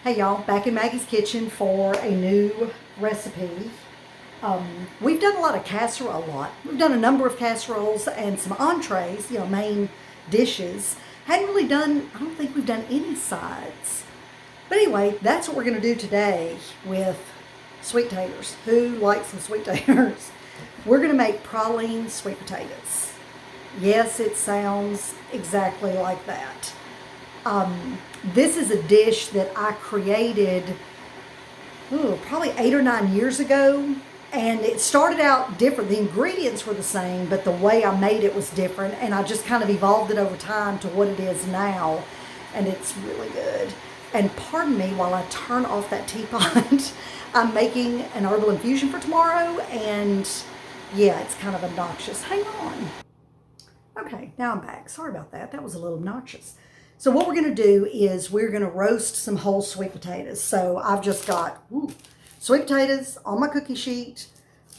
Hey y'all, back in Maggie's kitchen for a new recipe. We've done a lot of casserole, We've done a number of casseroles and some entrees, main dishes. Hadn't really done, I don't think we've done any sides. But anyway, that's what we're going to do today with sweet taters. Who likes some sweet taters? We're going to make praline sweet potatoes. Yes, it sounds exactly like that. This is a dish that I created probably 8 or 9 years ago. And it started out different. The ingredients were the same, but the way I made it was different. And I just kind of evolved it over time to what it is now. And it's really good. And pardon me while I turn off that teapot. I'm making an herbal infusion for tomorrow. And yeah, it's kind of obnoxious. Hang on. Okay, now I'm back. Sorry about that. That was a little obnoxious. So what we're going to do is we're going to roast some whole sweet potatoes. So I've just got sweet potatoes on my cookie sheet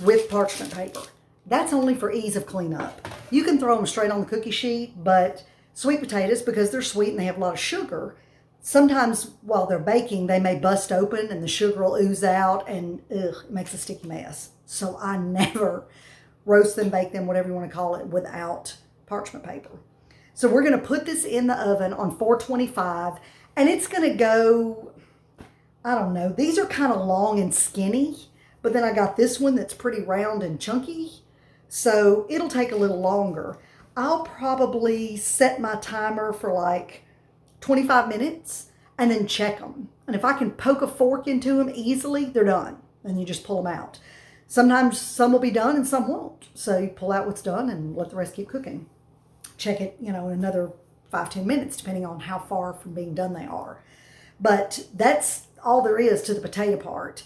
with parchment paper. That's only for ease of cleanup. You can throw them straight on the cookie sheet, but sweet potatoes, because they're sweet and they have a lot of sugar, sometimes while they're baking, they may bust open and the sugar will ooze out and it makes a sticky mess. So I never roast them, bake them, whatever you want to call it, without parchment paper. So we're going to put this in the oven on 425, and it's going to go, I don't know, these are kind of long and skinny, but then I got this one that's pretty round and chunky, so it'll take a little longer. I'll probably set my timer for like 25 minutes and then check them. And if I can poke a fork into them easily, they're done. And you just pull them out. Sometimes some will be done and some won't. So you pull out what's done and let the rest keep cooking. Check it, in another 5-10 minutes, depending on how far from being done they are. But that's all there is to the potato part.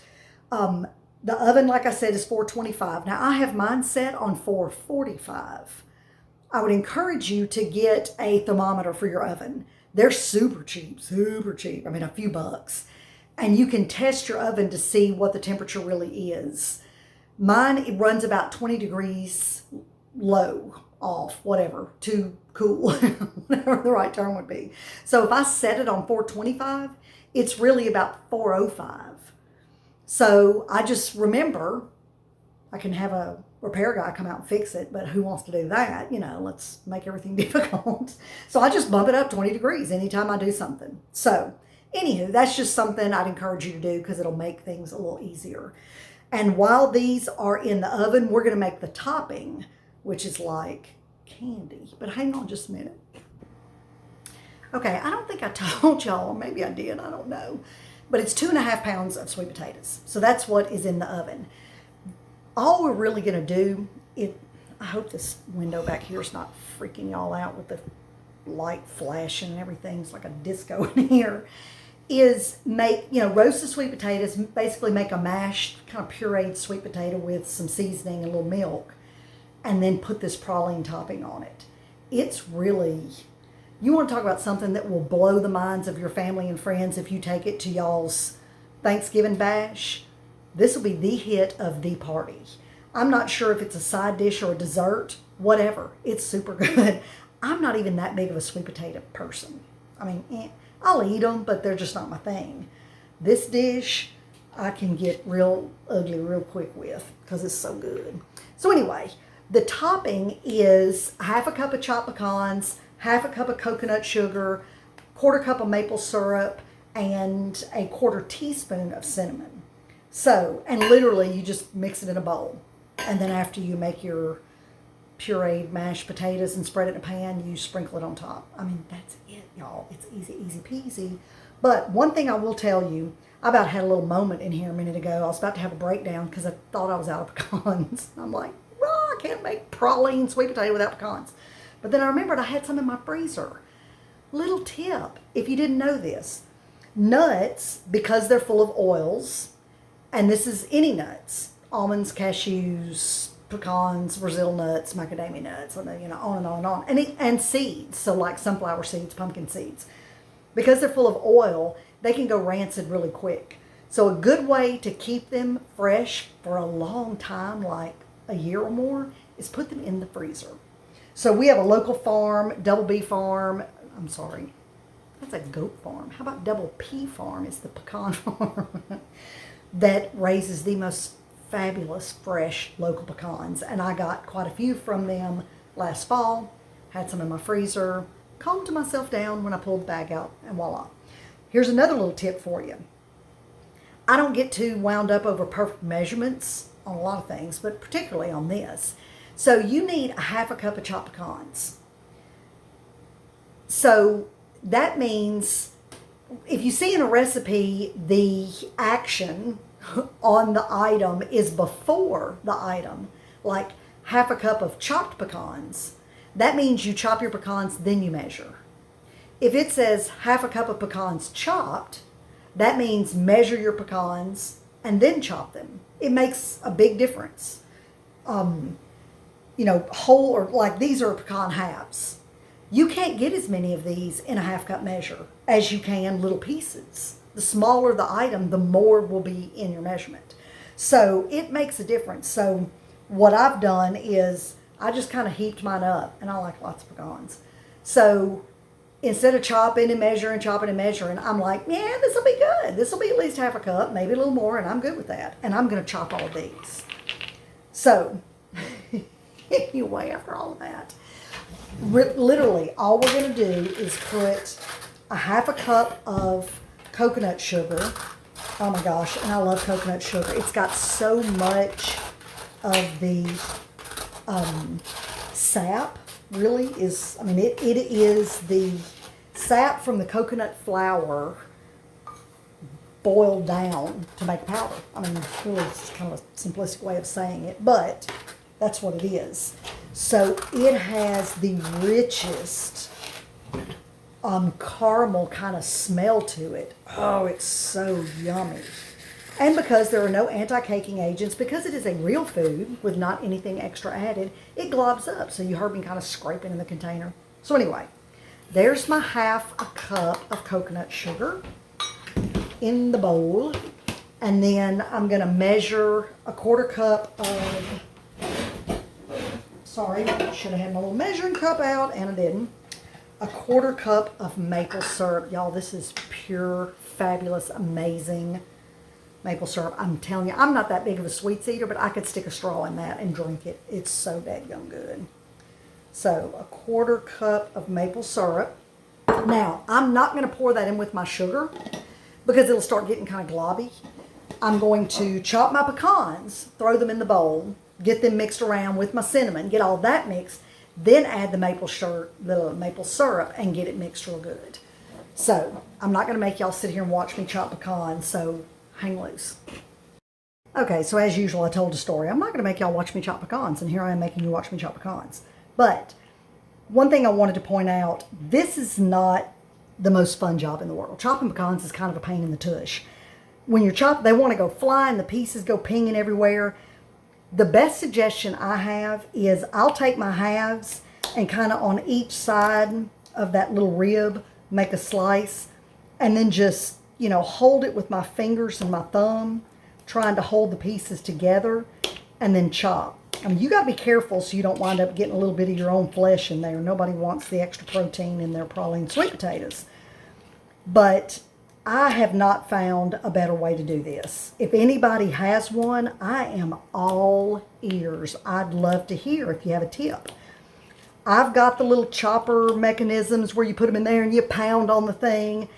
The oven, like I said, is 425. Now, I have mine set on 445. I would encourage you to get a thermometer for your oven. They're super cheap, super cheap. I mean, a few bucks. And you can test your oven to see what the temperature really is. Mine, it runs about 20 degrees low, off, whatever, too cool, whatever the right term would be. So if I set it on 425, it's really about 405. So I just remember I can have a repair guy come out and fix it, but who wants to do that? Let's make everything difficult. So I just bump it up 20 degrees anytime I do something. So anywho, that's just something I'd encourage you to do because it'll make things a little easier. And while these are in the oven, we're going to make the topping, which is like candy. But hang on just a minute. Okay, I don't think I told y'all, or maybe I did, I don't know. But it's 2.5 pounds of sweet potatoes. So that's what is in the oven. All we're really gonna do, I hope this window back here is not freaking y'all out with the light flashing and everything. It's like a disco in here. Is make, roast the sweet potatoes, basically make a mashed, kind of pureed sweet potato with some seasoning and a little milk, and then put this praline topping on it. It's really, you want to talk about something that will blow the minds of your family and friends if you take it to y'all's Thanksgiving bash. This will be the hit of the party. I'm not sure if it's a side dish or a dessert, whatever. It's super good. I'm not even that big of a sweet potato person. I mean, I'll eat them, but they're just not my thing. This dish, I can get real ugly real quick with because it's so good. So anyway, the topping is 1/2 cup of chopped pecans, 1/2 cup of coconut sugar, 1/4 cup of maple syrup, and 1/4 teaspoon of cinnamon. So, and literally you just mix it in a bowl. And then after you make your pureed mashed potatoes and spread it in a pan, you sprinkle it on top. I mean, that's it, y'all. It's easy, easy peasy. But one thing I will tell you, I about had a little moment in here a minute ago. I was about to have a breakdown because I thought I was out of pecans. I'm like, I can't make praline sweet potato without pecans. But then I remembered I had some in my freezer. Little tip, if you didn't know this, nuts, because they're full of oils, and this is any nuts, almonds, cashews, pecans, Brazil nuts, macadamia nuts, and on and on and on, and seeds, so like sunflower seeds, pumpkin seeds. Because they're full of oil, they can go rancid really quick. So a good way to keep them fresh for a long time, like a year or more, is put them in the freezer. So we have a local farm, Double B Farm, I'm sorry, that's a goat farm. How about Double P Farm? It's the pecan farm that raises the most fabulous fresh local pecans. And I got quite a few from them last fall, had some in my freezer, calmed myself down when I pulled the bag out, and voila. Here's another little tip for you. I don't get too wound up over perfect measurements on a lot of things, but particularly on this. So you need a half a cup of chopped pecans. So that means if you see in a recipe the action on the item is before the item, like half a cup of chopped pecans, that means you chop your pecans, then you measure. If it says half a cup of pecans chopped, that means measure your pecans and then chop them. It makes a big difference. Whole, or like these are pecan halves. You can't get as many of these in a half cup measure as you can little pieces. The smaller the item, the more will be in your measurement. So it makes a difference. So what I've done is I just kind of heaped mine up, and I like lots of pecans. So instead of chopping and measuring, I'm like, yeah, this will be good. This will be at least half a cup, maybe a little more, and I'm good with that. And I'm going to chop all of these. So anyway, after all of that, literally all we're going to do is put a half a cup of coconut sugar. Oh my gosh, and I love coconut sugar. It's got so much of the sap, really is, it is the sap from the coconut flour boiled down to make powder. Really, it's kind of a simplistic way of saying it, but that's what it is. So it has the richest caramel kind of smell to it. Oh, it's so yummy. And because there are no anti-caking agents, because it is a real food with not anything extra added, it globs up. So you heard me kind of scraping in the container. So anyway, there's my half a cup of coconut sugar in the bowl. And then I'm going to measure a quarter cup of, sorry, should have had my little measuring cup out, and I didn't. A quarter cup of maple syrup. Y'all, this is pure, fabulous, amazing maple syrup. I'm telling you, I'm not that big of a sweets eater, but I could stick a straw in that and drink it. It's so dadgum good. So, a quarter cup of maple syrup. Now, I'm not going to pour that in with my sugar because it'll start getting kind of globby. I'm going to chop my pecans, throw them in the bowl, get them mixed around with my cinnamon, get all that mixed, then add the maple syrup and get it mixed real good. So, I'm not going to make y'all sit here and watch me chop pecans, so hang loose. Okay, so as usual, I told a story. I'm not going to make y'all watch me chop pecans, and here I am making you watch me chop pecans. But one thing I wanted to point out, this is not the most fun job in the world. Chopping pecans is kind of a pain in the tush. When you're chopping, they want to go flying, the pieces go pinging everywhere. The best suggestion I have is I'll take my halves and kind of on each side of that little rib, make a slice, and then just, hold it with my fingers and my thumb, trying to hold the pieces together, and then chop. You got to be careful so you don't wind up getting a little bit of your own flesh in there. Nobody wants the extra protein in their praline sweet potatoes. But I have not found a better way to do this. If anybody has one, I am all ears. I'd love to hear if you have a tip. I've got the little chopper mechanisms where you put them in there and you pound on the thing.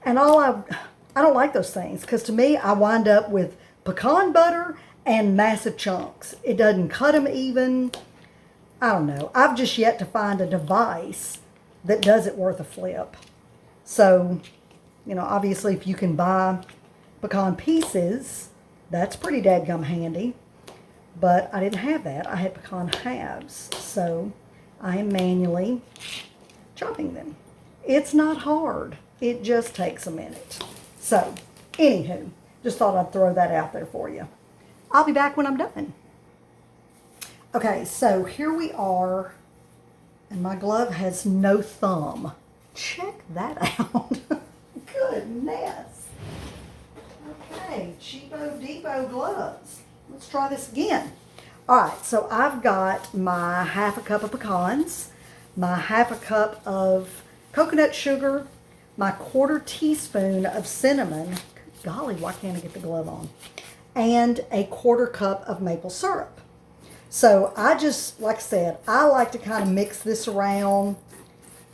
And I don't like those things because to me, I wind up with pecan butter and massive chunks. It doesn't cut them even. I don't know. I've just yet to find a device that does it worth a flip. So, obviously if you can buy pecan pieces, that's pretty dadgum handy. But I didn't have that. I had pecan halves. So I am manually chopping them. It's not hard. It just takes a minute. So, anywho, just thought I'd throw that out there for you. I'll be back when I'm done. Okay, so here we are, and my glove has no thumb. Check that out. Goodness. Okay, cheapo depot gloves. Let's try this again. All right, so I've got my half a cup of pecans, my half a cup of coconut sugar, my 1/4 teaspoon of cinnamon. Golly, why can't I get the glove on? And a 1/4 cup of maple syrup. So I just, like I said, I like to kind of mix this around,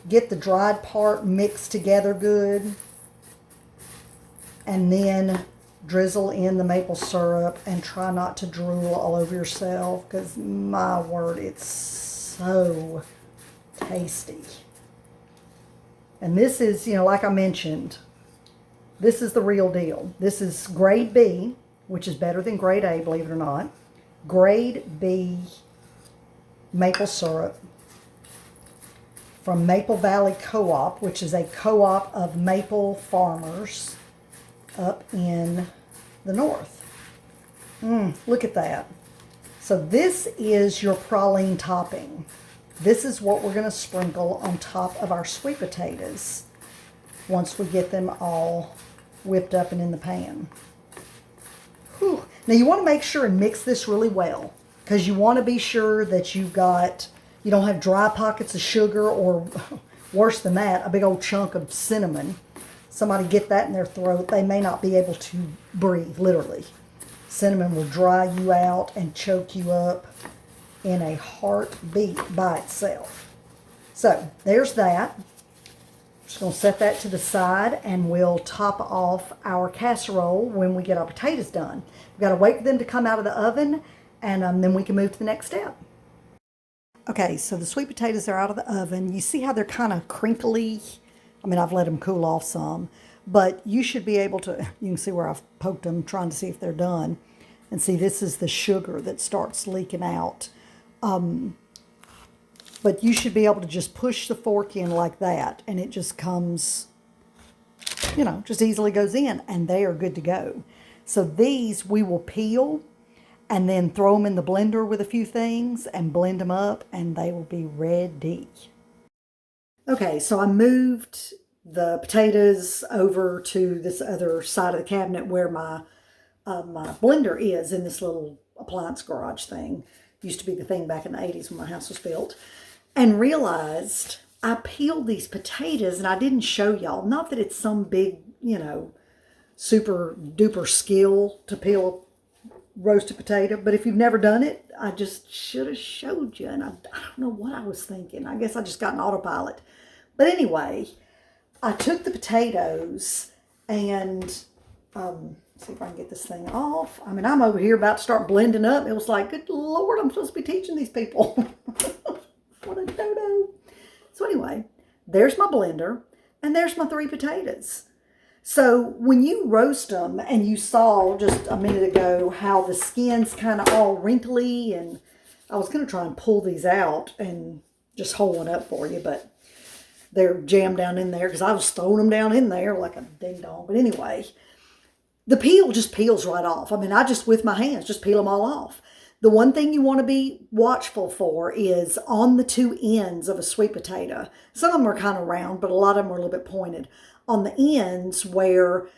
get the dried part mixed together good, and then drizzle in the maple syrup and try not to drool all over yourself because, my word, it's so tasty. And this is, like I mentioned, this is the real deal. This is grade B, which is better than grade A, believe it or not. Grade B maple syrup from Maple Valley Co-op, which is a co-op of maple farmers up in the north. Look at that. So this is your praline topping. This is what we're going to sprinkle on top of our sweet potatoes once we get them all whipped up and in the pan. Whew. Now you want to make sure and mix this really well because you want to be sure that you don't have dry pockets of sugar or worse than that, a big old chunk of cinnamon. Somebody get that in their throat, they may not be able to breathe, literally. Cinnamon will dry you out and choke you up in a heartbeat by itself. So there's that. Just going to set that to the side and we'll top off our casserole when we get our potatoes done. We've got to wait for them to come out of the oven and then we can move to the next step. Okay, so the sweet potatoes are out of the oven. You see how they're kind of crinkly? I mean, I've let them cool off some, but you should be able to, you can see where I've poked them trying to see if they're done. And see, this is the sugar that starts leaking out. But you should be able to just push the fork in like that, and it just comes, just easily goes in, and they are good to go. So these we will peel and then throw them in the blender with a few things and blend them up, and they will be ready. Okay, so I moved the potatoes over to this other side of the cabinet where my blender is in this little appliance garage thing. Used to be the thing back in the 80s when my house was built. And realized I peeled these potatoes and I didn't show y'all. Not that it's some big, super duper skill to peel a roasted potato. But if you've never done it, I just should have showed you. And I don't know what I was thinking. I guess I just got an autopilot. But anyway, I took the potatoes and, see if I can get this thing off. I mean, I'm over here about to start blending up. It was like, good Lord, I'm supposed to be teaching these people. What a dodo. So anyway, there's my blender and there's my 3 potatoes. So when you roast them, and you saw just a minute ago how the skin's kind of all wrinkly, and I was going to try and pull these out and just hold one up for you, but they're jammed down in there because I was throwing them down in there like a ding dong. But anyway, the peel just peels right off. I mean, I just, with my hands, just peel them all off. The one thing you want to be watchful for is on the 2 ends of a sweet potato. Some of them are kind of round, but a lot of them are a little bit pointed. On the ends where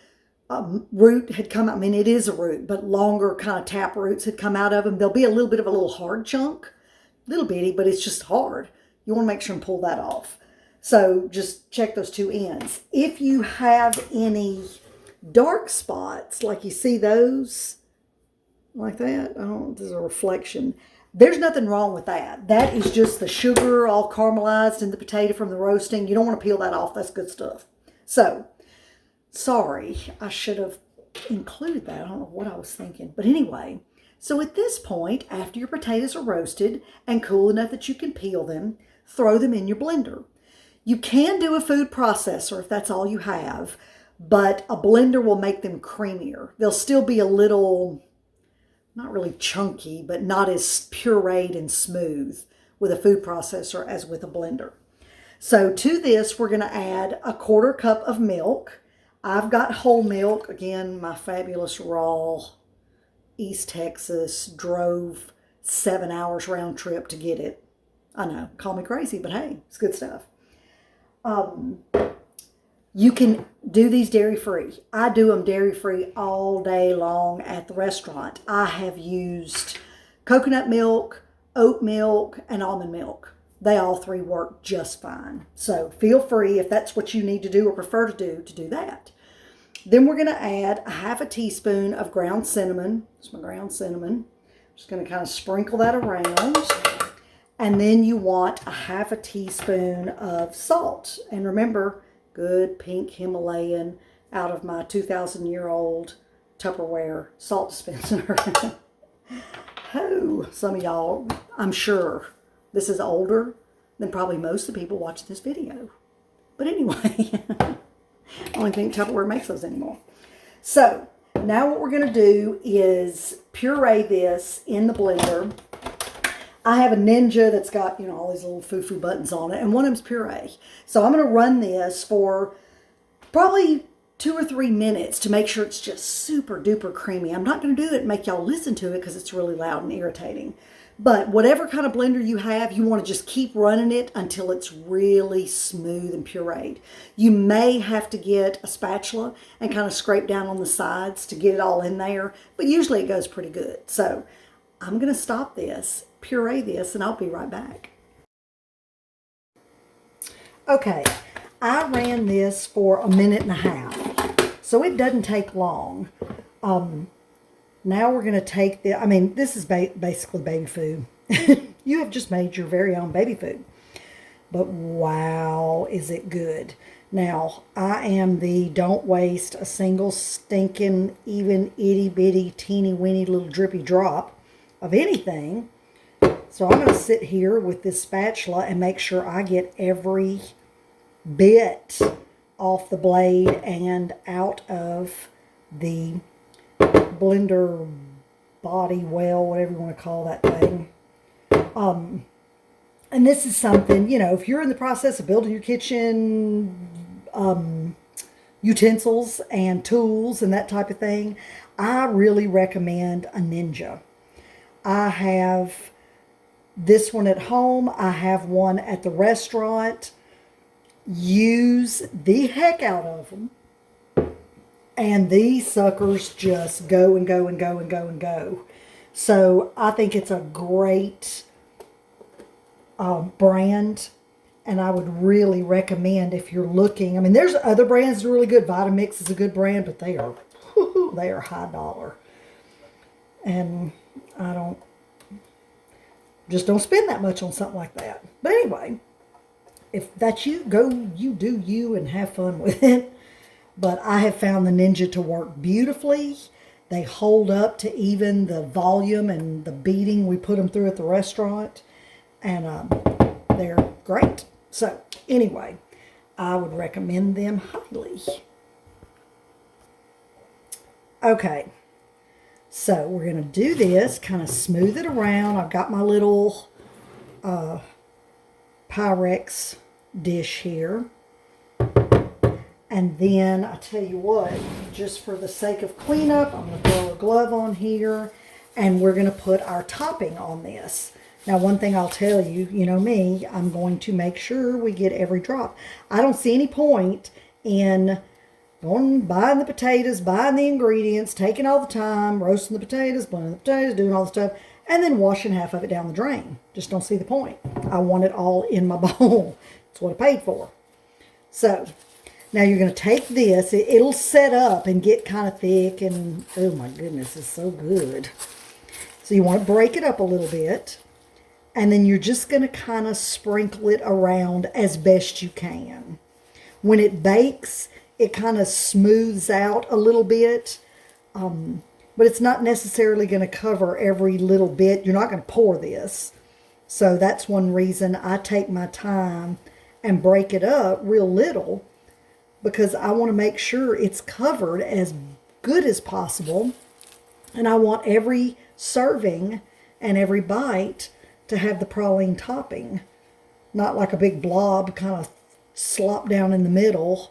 root had come out, I mean, it is a root, but longer kind of tap roots had come out of them, there'll be a little bit of a little hard chunk. Little bitty, but it's just hard. You want to make sure and pull that off. So just check those 2 ends. If you have any dark spots, like you see those, like that, I don't know, there's a reflection. There's nothing wrong with that. That is just the sugar all caramelized in the potato from the roasting. You don't want to peel that off. That's good stuff. So, sorry, I should have included that. I don't know what I was thinking. But anyway, so at this point, after your potatoes are roasted and cool enough that you can peel them, throw them in your blender. You can do a food processor if that's all you have, but a blender will make them creamier. They'll still be a little, not really chunky, but not as pureed and smooth with a food processor as with a blender. So to this, we're going to add a 1/4 cup of milk. I've got whole milk. Again, my fabulous raw East Texas drove 7 hours round trip to get it. I know, call me crazy, but hey, it's good stuff. You can do these dairy-free. I do them dairy-free all day long at the restaurant. I have used coconut milk, oat milk, and almond milk. they all three work just fine. So feel free, if that's what you need to do or prefer to do that. Then we're going to add a half a teaspoon of ground cinnamon. It's my ground cinnamon. Just going to kind of sprinkle that around. And then you want a half a teaspoon of salt. And remember, good pink Himalayan out of my 2,000-year-old Tupperware salt dispenser. Oh, some of y'all, I'm sure this is older than probably most of the people watching this video. But anyway, I don't think Tupperware makes those anymore. So now what we're going to do is puree this in the blender. I have a Ninja that's got, all these little foo-foo buttons on it, and one of them's puree. So I'm going to run this for probably 2 or 3 minutes to make sure it's just super duper creamy. I'm not going to do it and make y'all listen to it because it's really loud and irritating. But whatever kind of blender you have, you want to just keep running it until it's really smooth and pureed. You may have to get a spatula and kind of scrape down on the sides to get it all in there, but usually it goes pretty good. So I'm going to stop this, puree this, and I'll be right back. Okay, I ran this for 1.5 minutes, so it doesn't take long. Now we're going to take this is basically baby food. You have just made your very own baby food. But wow, is it good. Now, I am the don't waste a single stinking, even itty bitty, teeny weeny little drippy drop of anything. So I'm going to sit here with this spatula and make sure I get every bit off the blade and out of the blender body well, whatever you want to call that thing. And this is something, if you're in the process of building your kitchen utensils and tools and that type of thing, I really recommend a Ninja. I have this one at home. I have one at the restaurant. Use the heck out of them. And these suckers just go and go and go and go and go. So I think it's a great brand. And I would really recommend if you're looking. There's other brands that are really good. Vitamix is a good brand, but they are high dollar. And I don't spend that much on something like that. But anyway, if that's you, go you do you and have fun with it. But I have found the Ninja to work beautifully. They hold up to even the volume and the beating we put them through at the restaurant. And they're great. So anyway, I would recommend them highly. Okay. So we're going to do this, kind of smooth it around. I've got my little Pyrex dish here. And then, I tell you what, just for the sake of cleanup, I'm going to throw a glove on here, and we're going to put our topping on this. Now, one thing I'll tell you, you know me, I'm going to make sure we get every drop. I don't see any point in going buying the potatoes, buying the ingredients, taking all the time, roasting the potatoes, blending the potatoes, doing all the stuff, and then washing half of it down the drain. Just don't see the point. I want it all in my bowl. That's what I paid for. So now you're going to take this. It'll set up and get kind of thick, and oh my goodness, it's so good. So you want to break it up a little bit, and then you're just going to kind of sprinkle it around as best you can. When it bakes, it kind of smooths out a little bit, but it's not necessarily going to cover every little bit. You're not going to pour this. So that's one reason I take my time and break it up real little, because I want to make sure it's covered as good as possible. And I want every serving and every bite to have the praline topping. Not like a big blob kind of slop down in the middle.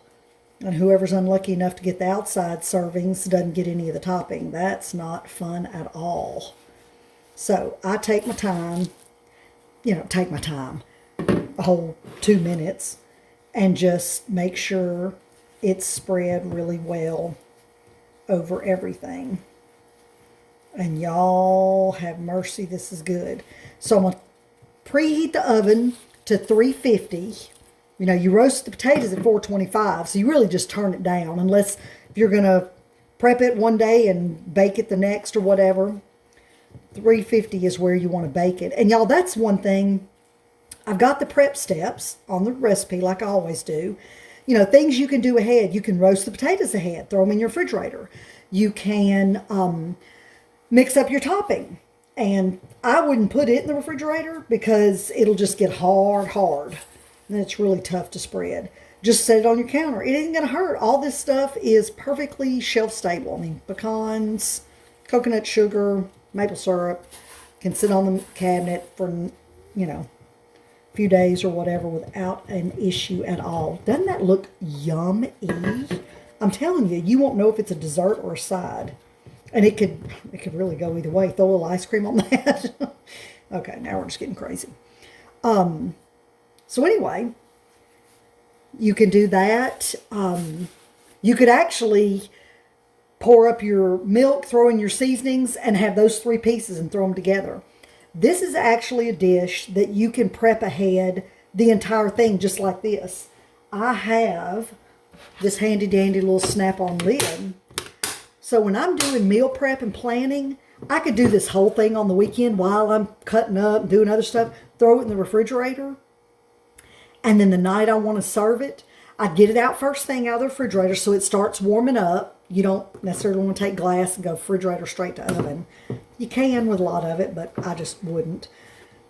And whoever's unlucky enough to get the outside servings doesn't get any of the topping. That's not fun at all. So I take my time, a whole 2 minutes, and just make sure it's spread really well over everything. And y'all have mercy, this is good. So I'm going to preheat the oven to 350. You know, you roast the potatoes at 425, so you really just turn it down, unless if you're going to prep it one day and bake it the next or whatever. 350 is where you want to bake it. And y'all, that's one thing. I've got the prep steps on the recipe like I always do. You know, things you can do ahead. You can roast the potatoes ahead, throw them in your refrigerator. You can mix up your topping. And I wouldn't put it in the refrigerator because it'll just get hard. And it's really tough to spread. Just set it on your counter. It ain't going to hurt. All this stuff is perfectly shelf stable. I mean, pecans, coconut sugar, maple syrup can sit on the cabinet for, you know, a few days or whatever without an issue at all. Doesn't that look yummy? I'm telling you, you won't know if it's a dessert or a side. And it could really go either way. Throw a little ice cream on that. Okay, now we're just getting crazy. So anyway, you can do that. You could actually pour up your milk, throw in your seasonings, and have those 3 pieces and throw them together. This is actually a dish that you can prep ahead the entire thing just like this. I have this handy dandy little snap-on lid. So when I'm doing meal prep and planning, I could do this whole thing on the weekend while I'm cutting up and doing other stuff, throw it in the refrigerator. And then the night I want to serve it, I get it out first thing out of the refrigerator so it starts warming up. You don't necessarily want to take glass and go refrigerator straight to oven. You can with a lot of it, but I just wouldn't.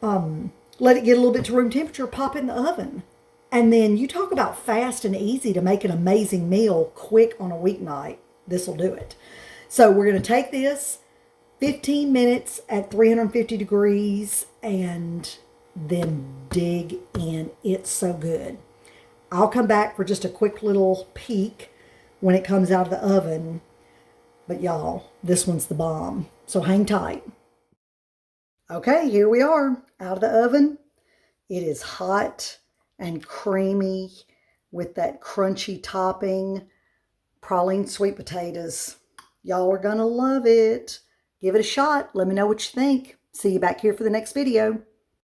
Let it get a little bit to room temperature, pop it in the oven. And then you talk about fast and easy to make an amazing meal quick on a weeknight. This will do it. So we're going to take this 15 minutes at 350 degrees and then dig in. It's so good. I'll come back for just a quick little peek when it comes out of the oven. But y'all, this one's the bomb. So hang tight. Okay, here we are out of the oven. It is hot and creamy with that crunchy topping. Praline sweet potatoes. Y'all are going to love it. Give it a shot. Let me know what you think. See you back here for the next video.